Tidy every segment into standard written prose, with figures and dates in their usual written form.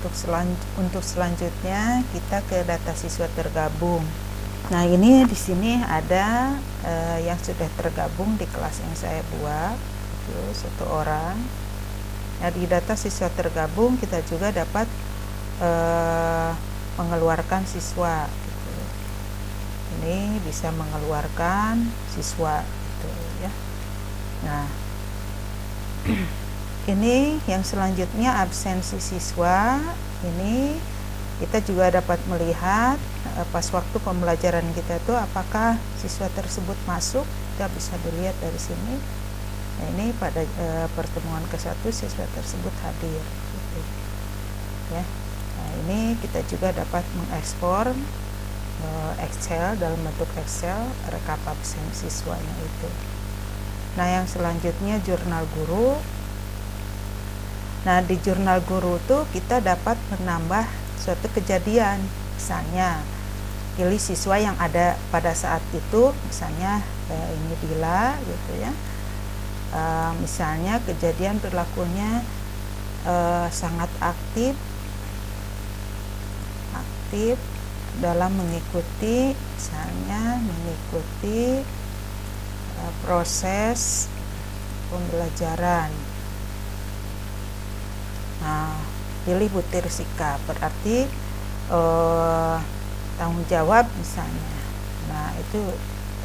untuk selanjutnya kita ke data siswa tergabung. Nah, ini di sini ada yang sudah tergabung di kelas yang saya buat, itu 1 orang. Nah, di data siswa tergabung kita juga dapat mengeluarkan siswa. Gitu. Ini bisa mengeluarkan siswa, gitu ya. Nah, ini yang selanjutnya absensi siswa. Ini kita juga dapat melihat pas waktu pembelajaran kita tuh apakah siswa tersebut masuk. Kita bisa dilihat dari sini. Nah, ini pada pertemuan ke-1 siswa tersebut hadir, gitu. Ya. Nah, ini kita juga dapat mengekspor Excel, dalam bentuk Excel rekap absen siswanya itu. Nah, yang selanjutnya jurnal guru. Nah, di jurnal guru tuh kita dapat menambah suatu kejadian. Misalnya pilih siswa yang ada pada saat itu, misalnya ini Dila, gitu ya. Misalnya kejadian perilakunya sangat aktif dalam mengikuti, misalnya mengikuti proses pembelajaran. Nah, pilih butir sikap, berarti tanggung jawab misalnya. Nah,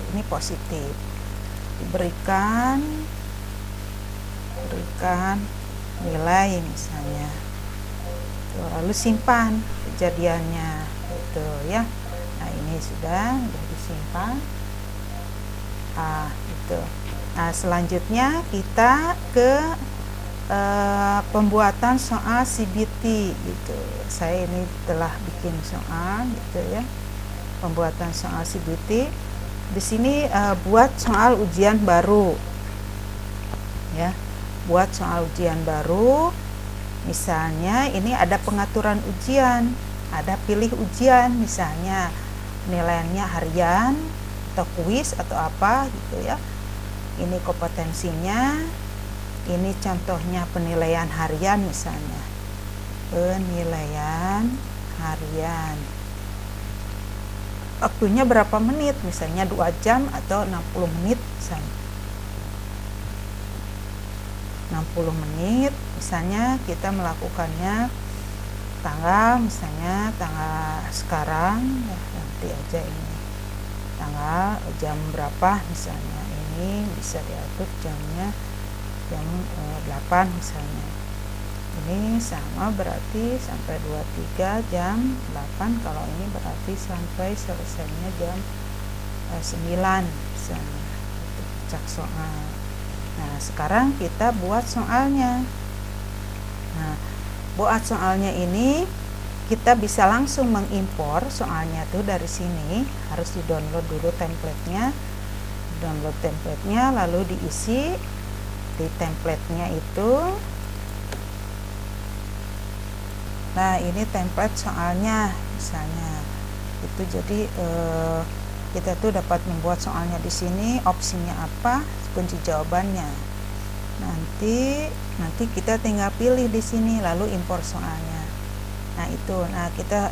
ini positif. Diberikan nilai misalnya. Lalu simpan kejadiannya, gitu ya. Nah, ini sudah disimpan. Gitu. Nah, selanjutnya kita ke pembuatan soal CBT, gitu. Saya ini telah bikin soal, gitu ya. Pembuatan soal CBT. Di sini buat soal ujian baru, ya. Buat soal ujian baru. Misalnya ini ada pengaturan ujian, ada pilih ujian, misalnya nilainya harian atau kuis atau apa, gitu ya. Ini kompetensinya. Ini contohnya penilaian harian misalnya. Penilaian harian. Waktunya berapa menit? Misalnya 2 jam atau 60 menit misalnya. 60 menit, misalnya kita melakukannya misalnya tanggal sekarang, ya, nanti aja ini. Tanggal jam berapa misalnya. Ini bisa diatur jamnya jam 8 misalnya. Ini sama berarti sampai 23 jam 8, kalau ini berarti sampai selesainya jam 9 misalnya. Itu cak soal. Nah, sekarang kita buat soalnya. Nah, buat soalnya ini kita bisa langsung mengimpor soalnya tuh dari sini. Harus di-download dulu template-nya. Download template-nya lalu diisi di template-nya itu. Nah, ini template soalnya misalnya. Itu jadi kita tuh dapat membuat soalnya di sini, opsinya apa, kunci jawabannya. Nanti kita tinggal pilih di sini lalu impor soalnya. Nah, itu. Nah, kita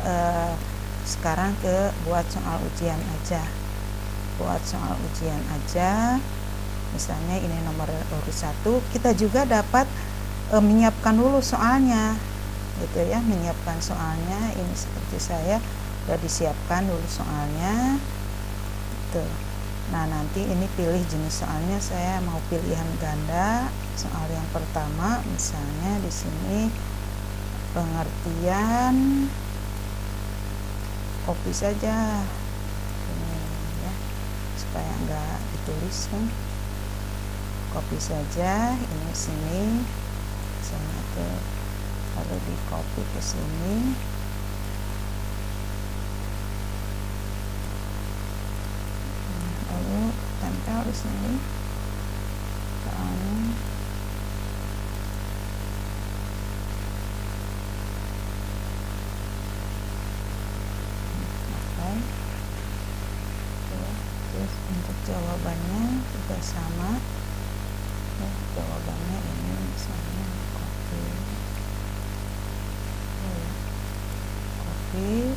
sekarang ke buat soal ujian aja. Buat soal ujian aja. Misalnya ini nomor urut 1, kita juga dapat menyiapkan dulu soalnya, gitu ya. Menyiapkan soalnya ini seperti saya sudah disiapkan dulu soalnya, gitu. Nah, nanti ini pilih jenis soalnya, saya mau pilihan ganda. Soal yang pertama misalnya di sini pengertian, copy saja ini ya, supaya enggak ditulis kan. Copy saja ini sini misalnya tuh, lalu di copy ke sini. Lalu tempel di sini soalnya. Oke. Terus untuk jawabannya juga sama. Jawabannya ini misalnya copy. kiri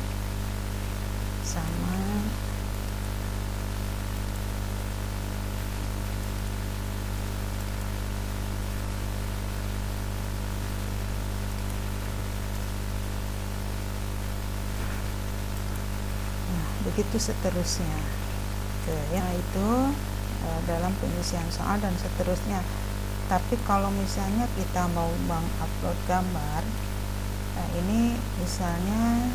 sama begitu seterusnya. Ya itu dalam pengisian soal dan seterusnya. Tapi kalau misalnya kita mau mengupload gambar, nah ini misalnya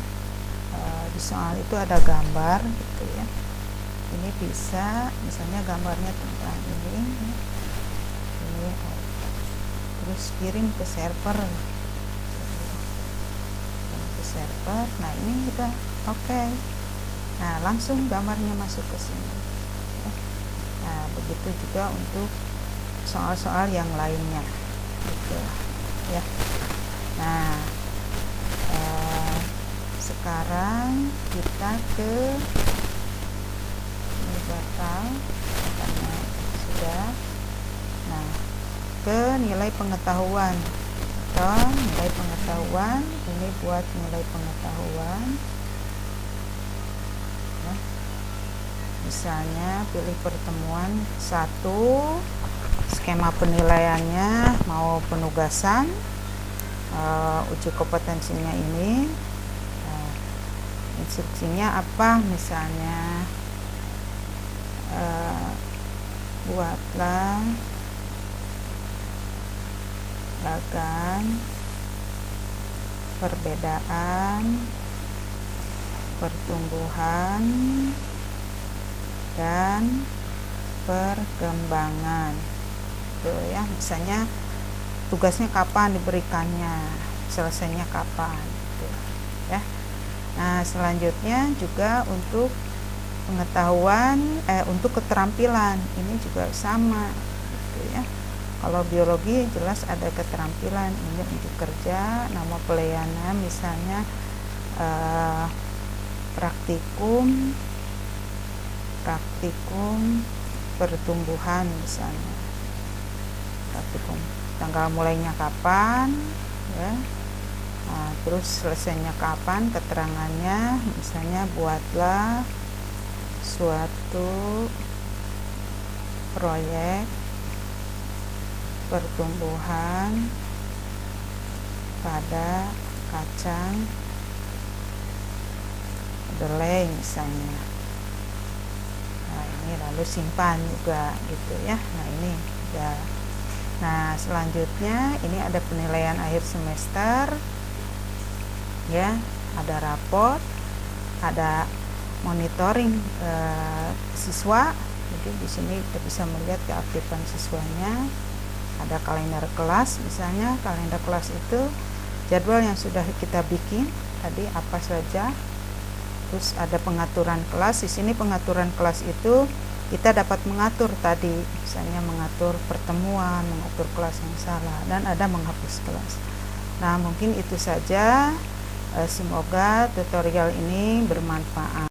di soal itu ada gambar gitu ya, ini bisa misalnya gambarnya tentang ini terus kirim ke server, nah ini udah oke. Nah langsung gambarnya masuk ke sini. Nah begitu juga untuk soal-soal yang lainnya gitu ya. Nah sekarang kita ke ini batal karena sudah. Nah ke nilai pengetahuan atau nilai pengetahuan, ini buat nilai pengetahuan ya. Misalnya pilih pertemuan 1, skema penilaiannya mau penugasan, uji kompetensinya ini, instruksinya apa, misalnya buatlah bagan perbedaan pertumbuhan dan perkembangan gitu ya. Misalnya tugasnya kapan diberikannya, selesainya kapan gitu ya. Nah selanjutnya juga untuk pengetahuan untuk keterampilan ini juga sama gitu ya. Kalau biologi jelas ada keterampilan, ini untuk kerja, nama pelayanan misalnya praktikum pertumbuhan misalnya, praktikum tanggal mulainya kapan ya. Nah, terus selesainya kapan, keterangannya misalnya buatlah suatu proyek pertumbuhan pada kacang kedelai misalnya. Nah ini lalu simpan juga gitu ya. Nah ini udah. Nah selanjutnya ini ada penilaian akhir semester ya, ada raport, ada monitoring siswa. Jadi di sini kita bisa melihat keaktifan siswanya. Ada kalender kelas, misalnya kalender kelas itu jadwal yang sudah kita bikin tadi apa saja. Terus ada pengaturan kelas. Di sini pengaturan kelas itu kita dapat mengatur tadi, misalnya mengatur pertemuan, mengatur kelas yang salah, dan ada menghapus kelas. Nah mungkin itu saja. Semoga tutorial ini bermanfaat.